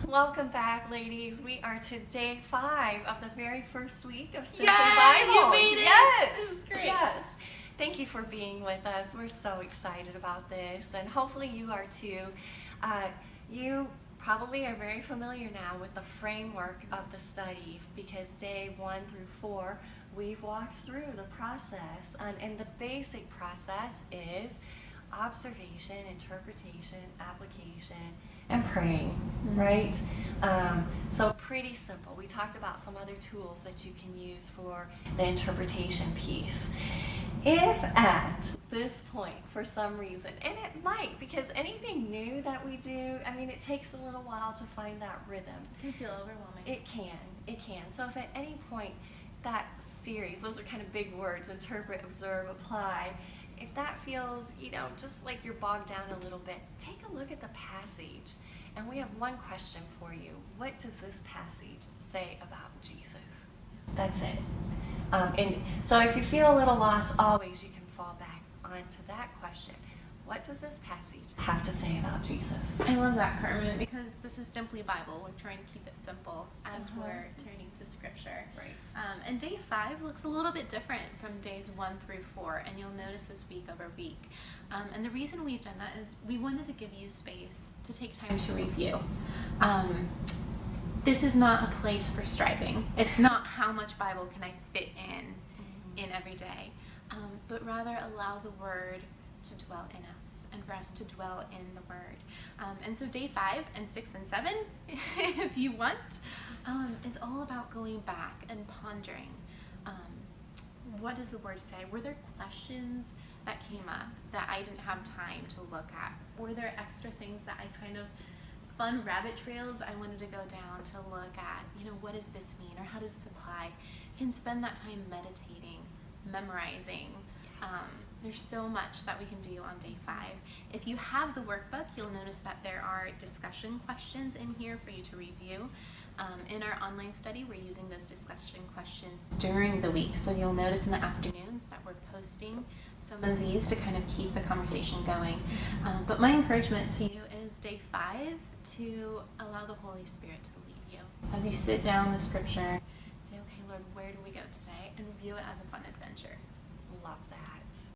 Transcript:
Welcome back, ladies. We are to day 5 of the very first week of Simply Yay, Bible. you made it! Yes, This is great. Yes. Thank you for being with us. We're so excited about this, and hopefully you are too. You probably are very familiar now with the framework of the study because day 1 through 4 we've walked through the process, and the basic process is observation, interpretation, application, and praying, right? So pretty simple. We talked about some other tools that you can use for the interpretation piece. If at this point, for some reason, and it might, because anything new that we do, I mean, it takes a little while to find that rhythm. It can feel overwhelming. It can. So if at any point that series, those are kind of big words, interpret, observe, apply, if that feels, just like you're bogged down a little bit, take a look at the passage. And we have one question for you. What does this passage say about Jesus? That's it. And so if you feel a little lost, always you can fall back onto that question. What does this passage have to say about Jesus? I love that, Carmen, because this is Simply Bible. We're trying to keep it simple as we're turning to Scripture. Right. And day 5 looks a little bit different from days 1 through 4, and you'll notice this week over week. And the reason we've done that is we wanted to give you space to take time to review. This is not a place for striving. It's not how much Bible can I fit in every day, but rather allow the Word to dwell in us and for us to dwell in the Word. And so day 5 and 6 and 7, if you want, is all about going back and pondering. What does the Word say? Were there questions that came up that I didn't have time to look at? Were there extra things that I fun rabbit trails I wanted to go down to look at? What does this mean, or how does this apply? You can spend that time meditating, memorizing. There's so much that we can do on day 5. If you have the workbook, you'll notice that there are discussion questions in here for you to review. In our online study, we're using those discussion questions during the week. So you'll notice in the afternoons that we're posting some of these to kind of keep the conversation going. But my encouragement to you is day 5 to allow the Holy Spirit to lead you. As you sit down with Scripture, say, okay, Lord, where do we go today? And view it as a fun adventure.